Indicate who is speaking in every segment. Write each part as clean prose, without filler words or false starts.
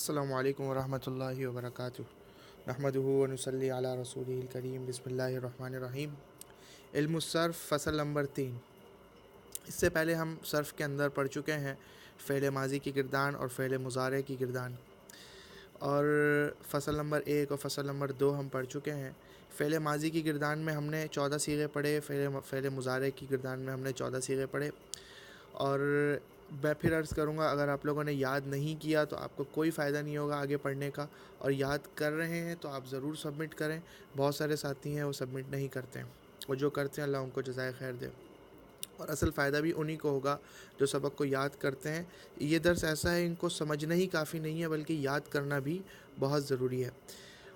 Speaker 1: السلام علیکم ورحمۃ اللہ وبرکاتہ۔ نحمدہ ونصلی علی رسولہ الکریم، بسم اللہ الرحمن الرحیم۔ علم الصرف فصل نمبر 3۔ اس سے پہلے ہم صرف کے اندر پڑھ چکے ہیں فعل ماضی کی گردان اور فعل مضارع کی گردان، اور فصل نمبر 1 اور فصل نمبر 2 ہم پڑھ چکے ہیں۔ فعل ماضی کی گردان میں ہم نے 14 صیغے پڑھے، فعل مضارع کی گردان میں ہم نے 14 صیغے پڑھے، اور میں پھر عرض کروں گا اگر آپ لوگوں نے یاد نہیں کیا تو آپ کو کوئی فائدہ نہیں ہوگا آگے پڑھنے کا، اور یاد کر رہے ہیں تو آپ ضرور سبمٹ کریں۔ بہت سارے ساتھی ہیں وہ سبمٹ نہیں کرتے ہیں، اور جو کرتے ہیں اللہ ان کو جزائے خیر دے، اور اصل فائدہ بھی انہی کو ہوگا جو سبق کو یاد کرتے ہیں۔ یہ درس ایسا ہے، ان کو سمجھنا ہی کافی نہیں ہے بلکہ یاد کرنا بھی بہت ضروری ہے،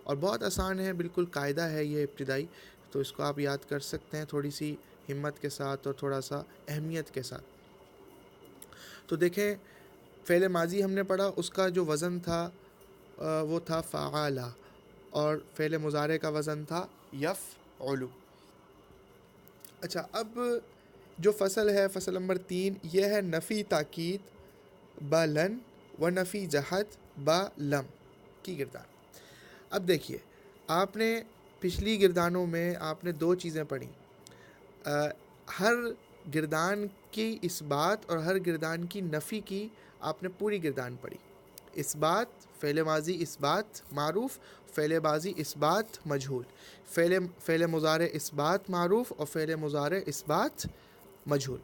Speaker 1: اور بہت آسان ہے، بالکل قاعدہ ہے یہ ابتدائی، تو اس کو آپ یاد کر سکتے ہیں تھوڑی سی ہمت کے ساتھ اور تھوڑا سا اہمیت کے ساتھ۔ تو دیکھیں، فعل ماضی ہم نے پڑھا، اس کا جو وزن تھا وہ تھا فعالہ، اور فعل مضارع کا وزن تھا یفعلو۔ اچھا، اب جو فصل ہے، فصل نمبر 3، یہ ہے نفی تاکید با لن و نفی جہد با لم کی گردان۔ اب دیکھیے، آپ نے پچھلی گردانوں میں آپ نے 2 چیزیں پڑھی، ہر گردان کی اس بات اور ہر گردان کی نفی کی آپ نے پوری گردان پڑھی۔ اس بات، فعل ماضی اس بات معروف، فعل ماضی اس بات مجہول، فعل مضارع اس بات معروف اور فعل مضارع اس بات مجہول۔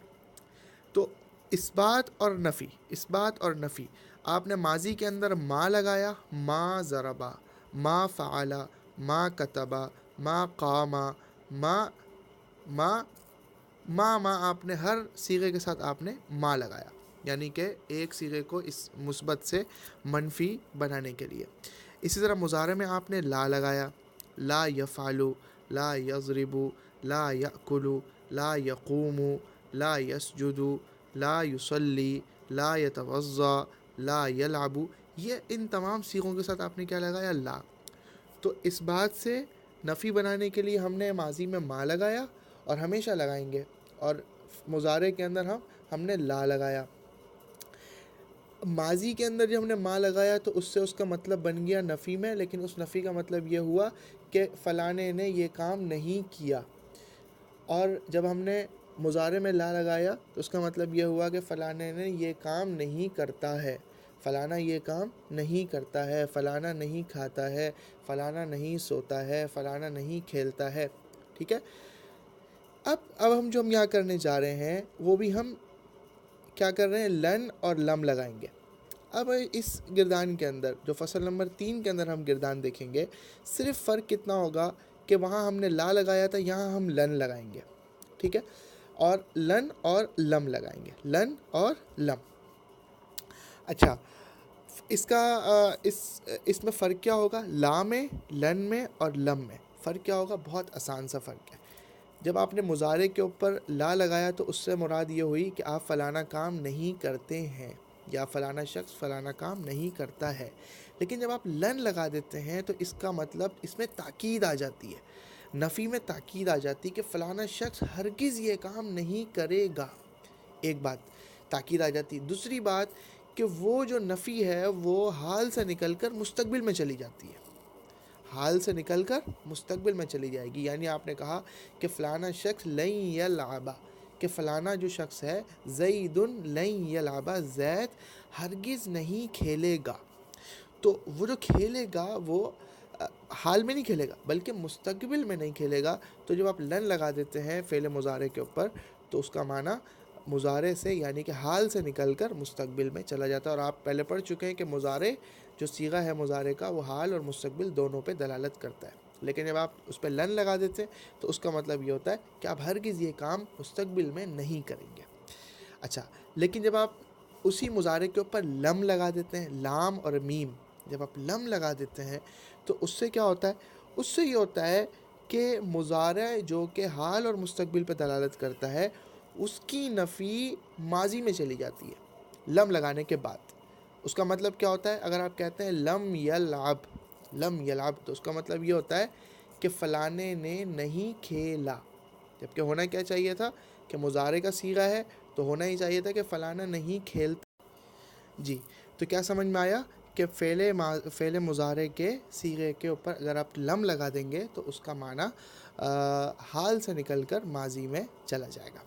Speaker 1: تو اس بات اور نفی، اس بات اور نفی، آپ نے ماضی کے اندر ما لگایا، ما ضربا، ما فعلا، ما کتبا، ما قاما، ما آپ نے ہر صیغے کے ساتھ آپ نے ما لگایا، یعنی کہ ایک صیغے کو اس مثبت سے منفی بنانے کے لیے۔ اسی طرح مضارع میں آپ نے لا لگایا، لا یفعلو، لا یضربو، لا یأکلو، لا یقومو، لا یسجدو، لا یصلی، لا یتوضا، لا یلعبو، یہ ان تمام صیغوں کے ساتھ آپ نے کیا لگایا؟ لا۔ تو اس بات سے نفی بنانے کے لیے ہم نے ماضی میں ما لگایا، اور ہمیشہ لگائیں گے، اور مضارع کے اندر ہم نے لا لگایا۔ ماضی کے اندر جب ہم نے ما لگایا تو اس سے اس کا مطلب بن گیا نفی میں، لیکن اس نفی کا مطلب یہ ہوا کہ فلانے نے یہ کام نہیں کیا، اور جب ہم نے مضارع میں لا لگایا تو اس کا مطلب یہ ہوا کہ فلانے نے یہ کام نہیں کرتا ہے، فلانا یہ کام نہیں کرتا ہے، فلانا نہیں کھاتا ہے، فلانا نہیں سوتا ہے، فلانا نہیں کھیلتا ہے۔ ٹھیک ہے، اب ہم جو یہاں کرنے جا رہے ہیں وہ بھی ہم کیا کر رہے ہیں؟ لن اور لم لگائیں گے۔ اب اس گردان کے اندر جو فصل نمبر 3 کے اندر ہم گردان دیکھیں گے، صرف فرق کتنا ہوگا کہ وہاں ہم نے لا لگایا تھا، یہاں ہم لن لگائیں گے۔ ٹھیک ہے، اور لن اور لم لگائیں گے، لن اور لم۔ اچھا، اس کا اس میں فرق کیا ہوگا؟ لا میں، لن میں اور لم میں فرق کیا ہوگا؟ بہت آسان سا فرق ہے۔ جب آپ نے مضارع کے اوپر لا لگایا تو اس سے مراد یہ ہوئی کہ آپ فلانا کام نہیں کرتے ہیں، یا فلانا شخص فلانا کام نہیں کرتا ہے، لیکن جب آپ لن لگا دیتے ہیں تو اس کا مطلب اس میں تاکید آ جاتی ہے، نفی میں تاکید آ جاتی ہے کہ فلانا شخص ہرگز یہ کام نہیں کرے گا۔ ایک بات تاکید آ جاتی، دوسری بات کہ وہ جو نفی ہے وہ حال سے نکل کر مستقبل میں چلی جاتی ہے، حال سے نکل کر مستقبل میں چلی جائے گی۔ یعنی آپ نے کہا کہ فلانا شخص لن یلعبا، کہ فلانا جو شخص ہے زید لن یلعبا، زید ہرگز نہیں کھیلے گا، تو وہ جو کھیلے گا وہ حال میں نہیں کھیلے گا بلکہ مستقبل میں نہیں کھیلے گا۔ تو جب آپ لن لگا دیتے ہیں فعل مضارع کے اوپر تو اس کا معنی مضارع سے یعنی کہ حال سے نکل کر مستقبل میں چلا جاتا ہے، اور آپ پہلے پڑھ چکے ہیں کہ مضارع جو صیغہ ہے مضارع کا وہ حال اور مستقبل دونوں پہ دلالت کرتا ہے، لیکن جب آپ اس پہ لن لگا دیتے ہیں تو اس کا مطلب یہ ہوتا ہے کہ آپ ہرگز یہ کام مستقبل میں نہیں کریں گے۔ اچھا، لیکن جب آپ اسی مضارع کے اوپر لم لگا دیتے ہیں، لام اور میم، جب آپ لم لگا دیتے ہیں تو اس سے کیا ہوتا ہے؟ اس سے یہ ہوتا ہے کہ مضارع جو کہ حال اور مستقبل پہ دلالت کرتا ہے اس کی نفی ماضی میں چلی جاتی ہے لم لگانے کے بعد۔ اس کا مطلب کیا ہوتا ہے؟ اگر آپ کہتے ہیں لم یلعب، لم یلعب، تو اس کا مطلب یہ ہوتا ہے کہ فلانے نے نہیں کھیلا، جبکہ ہونا کیا چاہیے تھا کہ مضارع کا صیغہ ہے تو ہونا ہی چاہیے تھا کہ فلانا نہیں کھیلتا۔ جی، تو کیا سمجھ میں آیا کہ فعل مضارع کے صیغے کے اوپر اگر آپ لم لگا دیں گے تو اس کا معنی حال سے نکل کر ماضی میں چلا جائے گا۔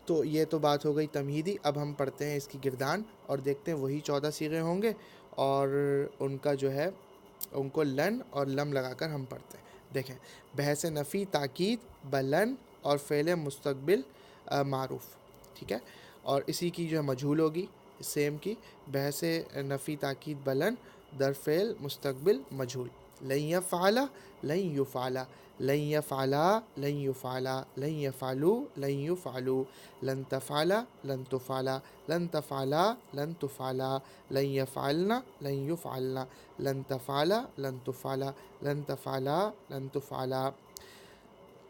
Speaker 1: تو یہ تو بات ہو گئی تمہیدی۔ اب ہم پڑھتے ہیں اس کی گردان اور دیکھتے ہیں وہی 14 صیغے ہوں گے اور ان کا جو ہے ان کو لن اور لم لگا کر ہم پڑھتے ہیں۔ دیکھیں، بحث نفی تاکید بلن اور فعل مستقبل معروف، ٹھیک ہے، اور اسی کی جو ہے مجہول ہوگی سیم کی، بحث نفی تاکید بلن در فعل مستقبل مجہول۔ لن یفعل لن یفعل لن یفعل لن یفعل لن یفعلوا لن یفعلوا لن تفعل لن تفعل لن تفعل لن تفعل لن یفعلن لن یفعلن لن تفعل لن تفعل لن تفعل لن تفعل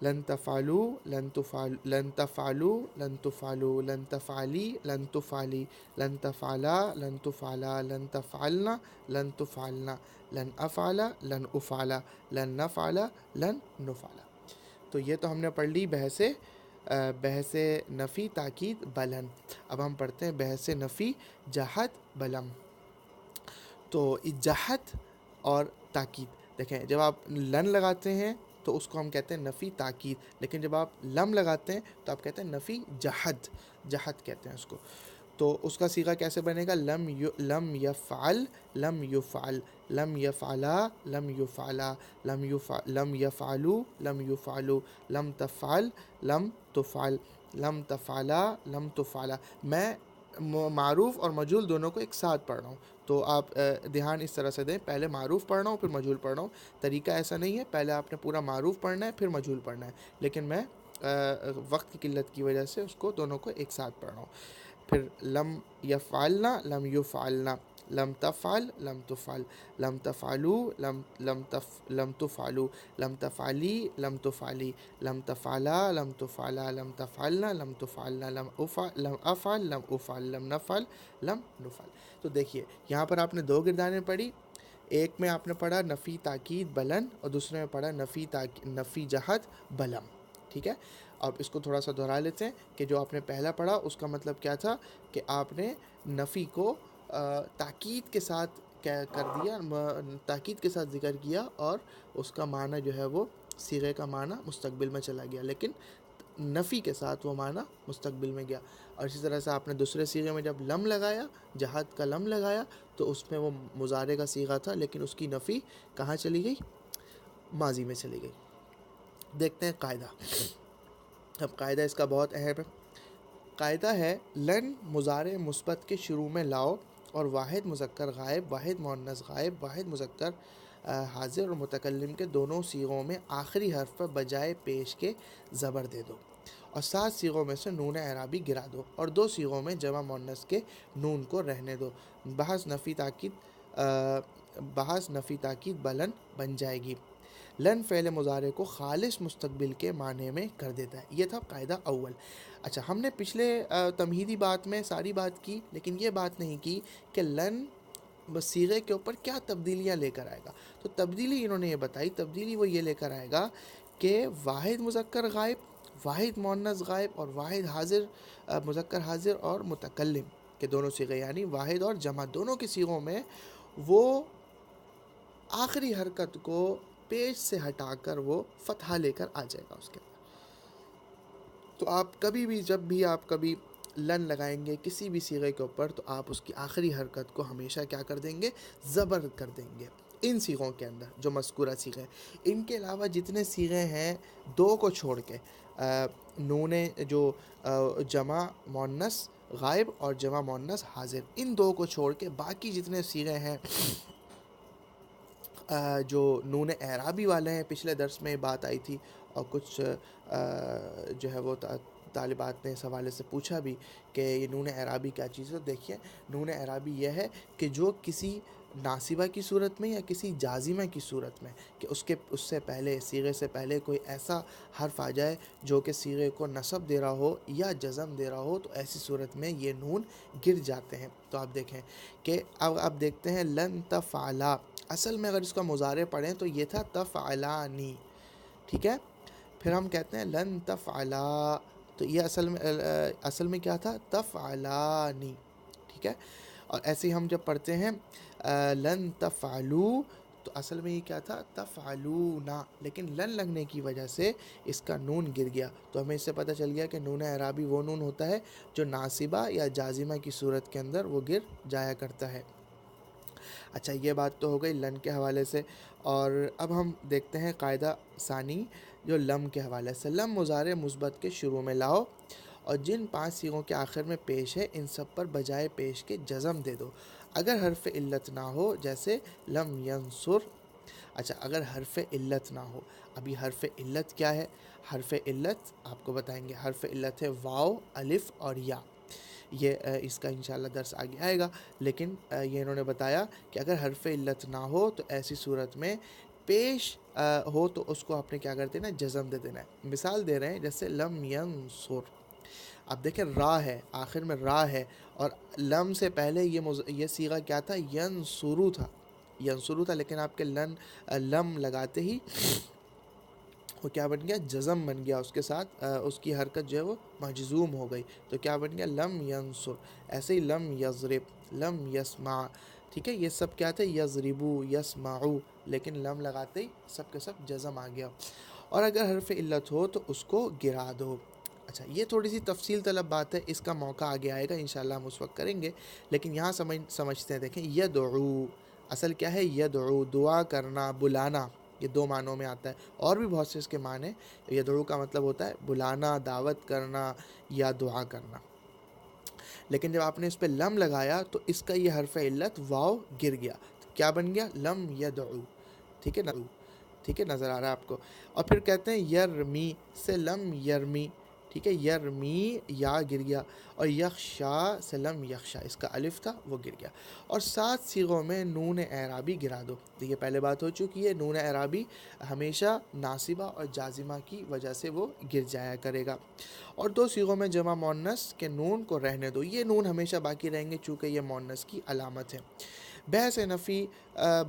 Speaker 1: لن تفعلوا لن تفعل لن تفعلوا لن تفعلوا لن تفعلی لن تفعلی لن تفعلا لن تفعلا لن تفعلن لن تفعلن لن افعل لن افعل لن نفعل لن نفعل۔ تو یہ تو ہم نے پڑھ لی بحث نفی تاکید بلن۔ اب ہم پڑھتے ہیں بحث نفی جہت بلم۔ تو جہت اور تاکید، دیکھیں جب آپ لن لگاتے ہیں تو اس کو ہم کہتے ہیں نفی تاکید، لیکن جب آپ لم لگاتے ہیں تو آپ کہتے ہیں نفی جہت کہتے ہیں اس کو۔ تو اس کا صیغہ کیسے بنے گا؟ لم یفعل لم یفعل لم یفعلا لم یفعلا لم یفعلوا لم یفعلوا لم تفعل لم تفعل لم تفعلا لم تفعلا۔ میں معروف اور مجہول دونوں کو ایک ساتھ پڑھ رہا ہوں، تو آپ دھیان اس طرح سے دیں، پہلے معروف پڑھ رہا ہوں پھر مجہول پڑھ رہا ہوں۔ طریقہ ایسا نہیں ہے پہلے آپ نے پورا معروف پڑھنا ہے پھر مجہول پڑھنا ہے، لیکن میں وقت کی قلت کی وجہ سے اس کو دونوں کو ایک ساتھ پڑھ رہا ہوں۔ پھر لم یفعلنا لم یفعلنا لم تفعل لم تفعل لم تفعلوا لم تفعلوا لم تفعلی لم تفعلی لم تفعلا لم تفعلا لم تفعلنا لم تفعلنا لم افعل لم افعل لم نفعل لم نفعل۔ تو دیکھیے یہاں پر آپ نے دو گردانیں پڑھی، ایک میں آپ نے پڑھا نفی تاکید بلن اور دوسرے میں پڑھا نفی جہت بلم، ٹھیک ہے۔ اب اس کو تھوڑا سا دہرا لیتے ہیں کہ جو آپ نے پہلا پڑھا اس کا مطلب کیا تھا کہ آپ نے نفی کو تاکید کے ساتھ کیا کر دیا، تاکید کے ساتھ ذکر کیا اور اس کا معنی جو ہے وہ صیغے کا معنی مستقبل میں چلا گیا، لیکن نفی کے ساتھ وہ معنی مستقبل میں گیا۔ اور اسی طرح سے آپ نے دوسرے صیغے میں جب لم لگایا، جہت کا لم لگایا، تو اس میں وہ مضارع کا صیغہ تھا لیکن اس کی نفی کہاں چلی گئی؟ ماضی میں چلی گئی۔ دیکھتے ہیں قاعدہ۔ اب قاعدہ اس کا بہت اہم ہے۔ قاعدہ ہے لن مضارع مثبت کے شروع میں لاؤ اور واحد مذکر غائب، واحد مؤنث غائب، واحد مذکر حاضر اور متکلم کے دونوں صیغوں میں آخری حرف پر بجائے پیش کے زبر دے دو اور 7 صیغوں میں سے نون اعرابی گرا دو اور 2 صیغوں میں جمع مؤنث کے نون کو رہنے دو۔ بحث نفی تاکید بلن بن جائے گی۔ لن فعل مضارع کو خالص مستقبل کے معنی میں کر دیتا ہے۔ یہ تھا قاعدہ اول۔ اچھا، ہم نے پچھلے تمہیدی بات میں ساری بات کی لیکن یہ بات نہیں کی کہ لن صیغے کے اوپر کیا تبدیلیاں لے کر آئے گا۔ تو تبدیلی انہوں نے یہ بتائی، تبدیلی وہ یہ لے کر آئے گا کہ واحد مذکر غائب، واحد مؤنث غائب اور واحد حاضر، مذکر حاضر اور متکلم کے دونوں صیغے، یعنی واحد اور جمع دونوں کی صیغوں میں وہ آخری حرکت کو پیش سے ہٹا کر وہ فتحہ لے کر آ جائے گا اس کے اندر۔ تو آپ کبھی بھی جب بھی آپ کبھی لن لگائیں گے کسی بھی صیغے کے اوپر تو آپ اس کی آخری حرکت کو ہمیشہ کیا کر دیں گے؟ زبر کر دیں گے۔ ان صیغوں کے اندر جو مذکورہ صیغے، ان کے علاوہ جتنے صیغے ہیں 2 کو چھوڑ کے، نون جو جمع مؤنث غائب اور جمع مؤنث حاضر، ان 2 کو چھوڑ کے باقی جتنے صیغے ہیں جو نون اعرابی والے ہیں، پچھلے درس میں بات آئی تھی اور کچھ جو ہے وہ طالبات نے اس حوالے سے پوچھا بھی کہ یہ نون اعرابی کیا چیز ہے۔ دیکھیے نون اعرابی یہ ہے کہ جو کسی ناصبہ کی صورت میں یا کسی جازمہ کی صورت میں کہ اس سے پہلے صیغے سے پہلے کوئی ایسا حرف آ جائے جو کہ صیغے کو نصب دے رہا ہو یا جزم دے رہا ہو، تو ایسی صورت میں یہ نون گر جاتے ہیں۔ تو آپ دیکھیں کہ اب آپ دیکھتے ہیں لن تفعلا، اصل میں اگر اس کا مضارع پڑھیں تو یہ تھا تفعلانی، ٹھیک ہے۔ پھر ہم کہتے ہیں لن تفعلا، تو یہ اصل میں کیا تھا؟ تفعلانی، ٹھیک ہے۔ اور ایسے ہی ہم جب پڑھتے ہیں لن تفعلوا، تو اصل میں یہ کیا تھا؟ تفعلونا، لیکن لن لگنے کی وجہ سے اس کا نون گر گیا، تو ہمیں اس سے پتہ چل گیا کہ نون اعرابی وہ نون ہوتا ہے جو ناصبہ یا جازمہ کی صورت کے اندر وہ گر جایا کرتا ہے۔ اچھا، یہ بات تو ہو گئی لن کے حوالے سے، اور اب ہم دیکھتے ہیں قاعدہ ثانی جو لم کے حوالے سے۔ لم مضارع مثبت کے شروع میں لاؤ اور جن 5 صیغوں کے آخر میں پیش ہے ان سب پر بجائے پیش کے جزم دے دو اگر حرف علت نہ ہو، جیسے لم ینصر۔ اچھا، اگر حرف علت نہ ہو، ابھی حرف علت کیا ہے؟ حرف علت آپ کو بتائیں گے، حرف علت ہے واو، الف اور یا۔ یہ اس کا انشاءاللہ درس آگے آئے گا، لیکن یہ انہوں نے بتایا کہ اگر حرف علت نہ ہو تو ایسی صورت میں پیش ہو تو اس کو آپ نے کیا کر دینا؟ جزم دے دینا ہے۔ مثال دے رہے ہیں، جیسے لم ینصر، اب دیکھیں را ہے، آخر میں را ہے، اور لم سے پہلے یہ صیغہ کیا تھا؟ ینصرو تھا، ینصرو تھا، لیکن آپ کے لم لگاتے ہی وہ کیا بن گیا؟ جزم بن گیا، اس کے ساتھ اس کی حرکت جو ہے وہ مجزوم ہو گئی، تو کیا بن گیا؟ لم ینصر۔ ایسے ہی لم یضرب، لم یسمع، ٹھیک ہے، یہ سب کیا تھے؟ یضربو، یسمعو، لیکن لم لگاتے ہی سب کے سب جزم آ گیا۔ اور اگر حرف علت ہو تو اس کو گرا دو۔ اچھا، یہ تھوڑی سی تفصیل طلب بات ہے، اس کا موقع آگے آئے گا انشاءاللہ، ہم اس وقت کریں گے، لیکن یہاں سمجھتے ہیں۔ دیکھیں، یدعو اصل کیا ہے؟ یدعو، دعا کرنا، بلانا، یہ 2 معنوں میں آتا ہے، اور بھی بہت سے اس کے معنی۔ یدعو کا مطلب ہوتا ہے بلانا، دعوت کرنا یا دعا کرنا، لیکن جب آپ نے اس پہ لم لگایا تو اس کا یہ حرف علت واو گر گیا، کیا بن گیا؟ لم یدعو، ٹھیک ہے نا؟ ٹھیک ہے، نظر آ رہا ہے آپ کو؟ اور پھر کہتے ہیں یرمی سے لم یرمی، ٹھیک ہے، یرمی یا گر گیا، اور یخشا سے لم یخشا، اس کا الف تھا وہ گر گیا۔ اور 7 صیغوں میں نون اعرابی گرا دو۔ دیکھیے پہلے بات ہو چکی ہے، نون اعرابی ہمیشہ ناصبہ اور جازمہ کی وجہ سے وہ گر جایا کرے گا۔ اور 2 صیغوں میں جمع مؤنث کے نون کو رہنے دو، یہ نون ہمیشہ باقی رہیں گے چونکہ یہ مؤنث کی علامت ہے۔ بحث نفی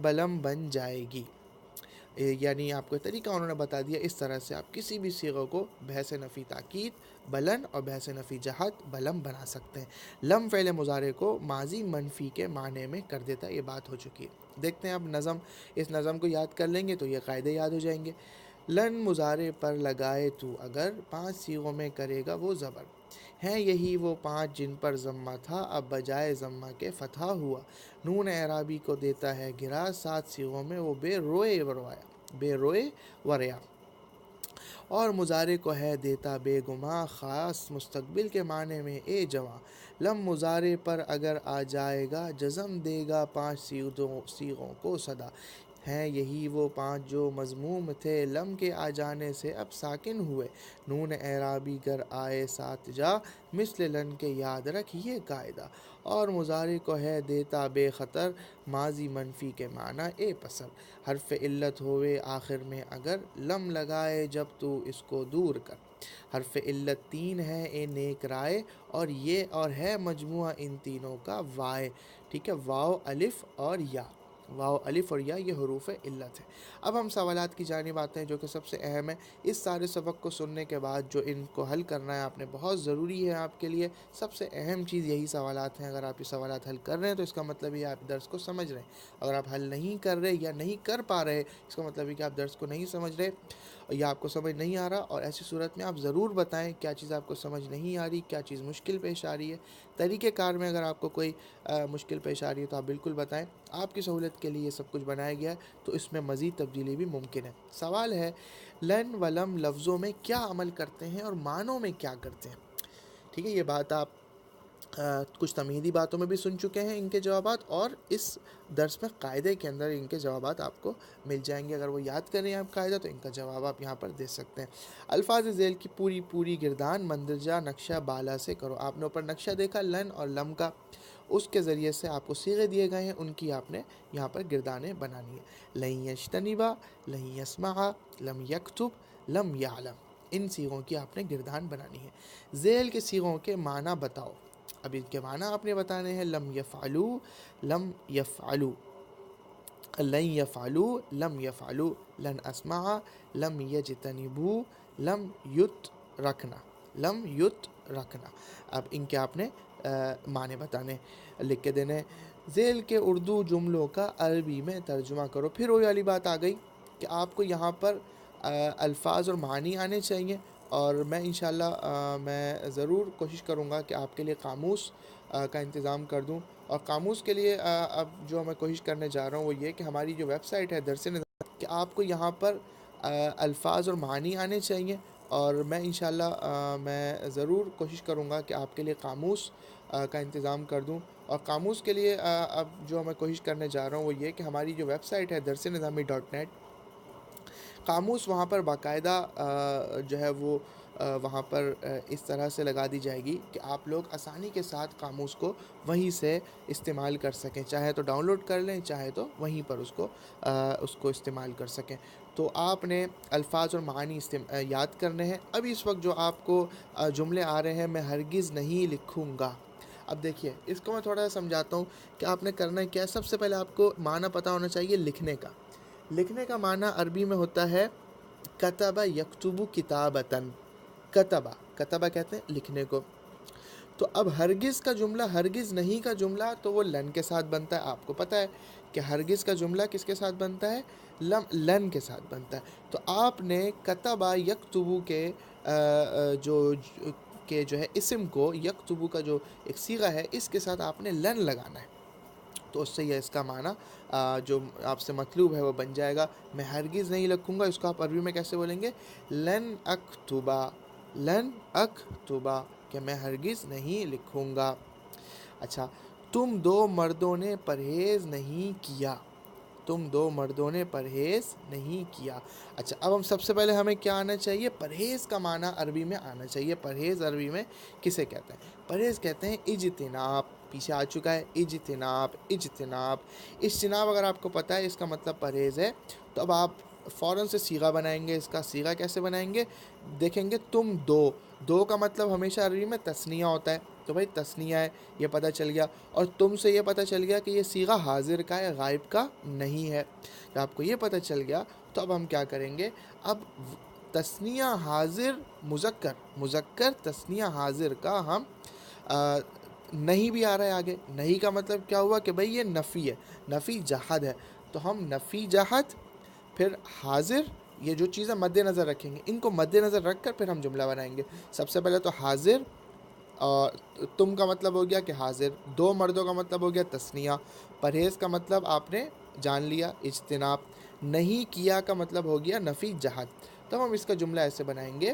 Speaker 1: بلم بن جائے گی، یعنی آپ کو طریقہ انہوں نے بتا دیا، اس طرح سے آپ کسی بھی صیغہ کو بحث نفی تاکید بلن اور بحث نفی جہت بلم بنا سکتے ہیں۔ لم فعل مضارع کو ماضی منفی کے معنی میں کر دیتا ہے، یہ بات ہو چکی ہے۔ دیکھتے ہیں اب نظم، اس نظم کو یاد کر لیں گے تو یہ قاعدے یاد ہو جائیں گے۔ لن مضارع پر لگائے تو اگر 5 صیغوں میں کرے گا وہ زبر، ہیں یہی وہ 5 جن پر ضمہ تھا اب بجائے ضمہ کے فتح ہوا، نون اعرابی کو دیتا ہے گرا 7 صیغوں میں وہ بے روئے وروایا، بے روئے وریا، اور مضارع کو ہے دیتا بے گماں خاص مستقبل کے معنی میں اے جواں، لم مضارع پر اگر آ جائے گا جزم دے گا 5 صیغوں کو صدا، ہیں یہی وہ 5 جو مضموم تھے لم کے آ جانے سے اب ساکن ہوئے، نون اعرابی گر آئے 7 جا مثل لن کے یاد رکھ یہ قاعدہ، اور مضارع کو ہے دیتا بے خطر ماضی منفی کے معنی اے پسر، حرف علت ہوئے آخر میں اگر لم لگائے جب تو اس کو دور کر، حرف علت 3 ہے اے نیک رائے اور یہ اور ہے مجموعہ ان تینوں کا وائے، ٹھیک ہے، واو الف اور یا، واو الف اور یا یہ حروف علت ہے۔ اب ہم سوالات کی جانب آتے ہیں جو کہ سب سے اہم ہے، اس سارے سبق کو سننے کے بعد جو ان کو حل کرنا ہے آپ نے، بہت ضروری ہے آپ کے لیے، سب سے اہم چیز یہی سوالات ہیں، اگر آپ یہ سوالات حل کر رہے ہیں تو اس کا مطلب یہ آپ درس کو سمجھ رہے ہیں، اگر آپ حل نہیں کر رہے یا نہیں کر پا رہے اس کا مطلب یہ کہ آپ درس کو نہیں سمجھ رہے یا آپ کو سمجھ نہیں آ رہا، اور ایسی صورت میں آپ ضرور بتائیں کیا چیز آپ کو سمجھ نہیں آ رہی، کیا چیز مشکل پیش آ رہی ہے، طریقہ کار میں اگر آپ کو کوئی مشکل پیش آ رہی ہے تو آپ بالکل بتائیں، آپ کی سہولت کے لیے یہ سب کچھ بنایا گیا ہے، تو اس میں مزید تبدیلی بھی ممکن ہے۔ سوال ہے لن و لم لفظوں میں کیا عمل کرتے ہیں اور معنوں میں کیا کرتے ہیں، ٹھیک ہے، یہ بات آپ کچھ تمہیدی باتوں میں بھی سن چکے ہیں ان کے جوابات، اور اس درس میں قاعدے کے اندر ان کے جوابات آپ کو مل جائیں گے، اگر وہ یاد کریں آپ قاعدہ تو ان کا جواب آپ یہاں پر دے سکتے ہیں۔ الفاظ ذیل کی پوری گردان مندرجہ نقشہ بالا سے کرو، آپ نے اوپر نقشہ دیکھا لن اور لم کا، اس کے ذریعے سے آپ کو صیغے دیے گئے ہیں، ان کی آپ نے یہاں پر گردانیں بنانی ہیں۔ لن یجتنبا، لن یسمع، لم یکتب، لم یعلم، ان صیغوں کی آپ نے گردان بنانی ہے۔ ذیل کے صیغوں کے معنی بتاؤ، اب ان کے معنی آپ نے بتانے ہیں، لم یفعلو، لم یفعلو، لن یفعلو، لم یفعلو، لن اسمع، لم یجتنبو، لم یت رکھنا، لم یت رکھنا، اب ان کے آپ نے معنی بتانے لکھ کے دینے. ذیل کے اردو جملوں کا عربی میں ترجمہ کرو. پھر وہی والی بات آ گئی کہ آپ کو یہاں پر الفاظ اور معانی آنے چاہیے، اور میں انشاءاللہ میں ضرور کوشش کروں گا کہ آپ کے لیے قاموس کا انتظام کر دوں. اور قاموس کے لیے اب جو میں کوشش کرنے جا رہا ہوں وہ یہ کہ ہماری جو ویب سائٹ ہے درس نظام، کہ آپ کو یہاں پر الفاظ اور معانی آنے چاہیے، اور میں انشاءاللہ میں ضرور کوشش کروں گا کہ آپ کے لیے قاموس کا انتظام کر دوں. اور قاموس کے لیے اب جو میں کوشش کرنے جا رہا ہوں وہ یہ کہ ہماری جو ویب سائٹ ہے درس نظامی .net، قاموس وہاں پر باقاعدہ جو ہے وہ وہاں پر اس طرح سے لگا دی جائے گی کہ آپ لوگ آسانی کے ساتھ قاموس کو وہیں سے استعمال کر سکیں، چاہے تو ڈاؤن لوڈ کر لیں، چاہے تو وہیں پر اس کو استعمال کر سکیں. تو آپ نے الفاظ اور معانی یاد کرنے ہیں. اب اس وقت جو آپ کو جملے آ رہے ہیں، میں ہرگز نہیں لکھوں گا. اب دیکھیے اس کو میں تھوڑا سا سمجھاتا ہوں کہ آپ نے کرنا کیا ہے. سب سے پہلے آپ کو معنی پتہ ہونا چاہیے لکھنے کا. لکھنے کا معنی عربی میں ہوتا ہے کتبہ یکتبو کتابتاً. کتبہ کہتے ہیں لکھنے کو. تو اب ہرگز کا جملہ، ہرگز نہیں کا جملہ تو وہ لن کے ساتھ بنتا ہے. آپ کو پتہ ہے کہ ہرگز کا جملہ کس کے ساتھ بنتا ہے؟ لن کے ساتھ بنتا ہے. تو آپ نے کتبہ یکتبو کے جو ہے اسم کو، یکتبو کا جو ایک صیغہ ہے، اس کے ساتھ آپ نے لن لگانا ہے. تو اس سے یہ اس کا معنی جو آپ سے مطلوب ہے وہ بن جائے گا. میں ہرگز نہیں لکھوں گا، اس کو آپ عربی میں کیسے بولیں گے؟ لن اکتبا. لن اکتبا، کہ میں ہرگز نہیں لکھوں گا. اچھا، تم دو مردوں نے پرہیز نہیں کیا. تم دو مردوں نے پرہیز نہیں کیا. اچھا، اب ہم سب سے پہلے ہمیں کیا آنا چاہیے؟ پرہیز کا معنی عربی میں آنا چاہیے. پرہیز عربی میں کسے کہتے ہیں؟ پرہیز کہتے ہیں اجتناب. پیچھے آ چکا ہے اجتناب. اجتناب، اجتناب اگر آپ کو پتہ ہے اس کا مطلب پرہیز ہے، تو اب آپ فوراً سے صیغہ بنائیں گے. اس کا صیغہ کیسے بنائیں گے؟ دیکھیں گے تم دو کا مطلب ہمیشہ عربی میں تثنیہ ہوتا ہے. تو بھائی تثنیہ ہے، یہ پتہ چل گیا. اور تم سے یہ پتہ چل گیا کہ یہ صیغہ حاضر کا ہے، غائب کا نہیں ہے. جب آپ کو یہ پتہ چل گیا تو اب ہم کیا کریں گے؟ اب تثنیہ حاضر مذکر تثنیہ حاضر کا ہم نہیں بھی آ رہا ہے آگے. نہیں کا مطلب کیا ہوا کہ بھئی یہ نفی ہے، نفی جہد ہے. تو ہم نفی جہد پھر حاضر، یہ جو چیزیں مد نظر رکھیں گے، ان کو مد نظر رکھ کر پھر ہم جملہ بنائیں گے. سب سے پہلے تو حاضر، اور تم کا مطلب ہو گیا کہ حاضر. دو مردوں کا مطلب ہو گیا تثنیہ. پرہیز کا مطلب آپ نے جان لیا، اجتناب. نہیں کیا کا مطلب ہو گیا نفی جہد. تو ہم اس کا جملہ ایسے بنائیں گے،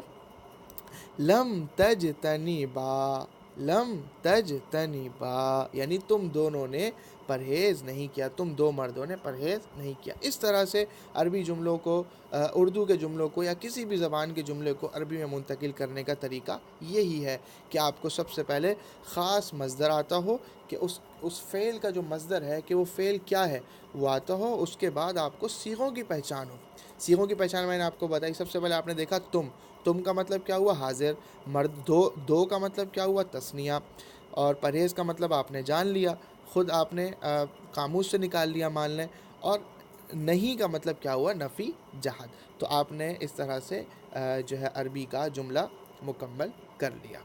Speaker 1: لم تجتنبا. لم تجتنبا یعنی تم دونوں نے پرہیز نہیں کیا، تم دو مردوں نے پرہیز نہیں کیا. اس طرح سے عربی جملوں کو، اردو کے جملوں کو یا کسی بھی زبان کے جملے کو عربی میں منتقل کرنے کا طریقہ یہی ہے کہ آپ کو سب سے پہلے خاص مصدر آتا ہو، کہ اس فعل کا جو مصدر ہے کہ وہ فعل کیا ہے وہ آتا ہو. اس کے بعد آپ کو صیغوں کی پہچان ہو. صیغوں کی پہچان میں نے آپ کو بتائی. سب سے پہلے آپ نے دیکھا تم کا مطلب کیا ہوا؟ حاضر. مرد دو کا مطلب کیا ہوا؟ تثنیہ. اور پرہیز کا مطلب آپ نے جان لیا، خود آپ نے قاموس سے نکال لیا مان لیں. اور نہیں کا مطلب کیا ہوا؟ نفی جہد. تو آپ نے اس طرح سے جو ہے عربی کا جملہ مکمل کر لیا.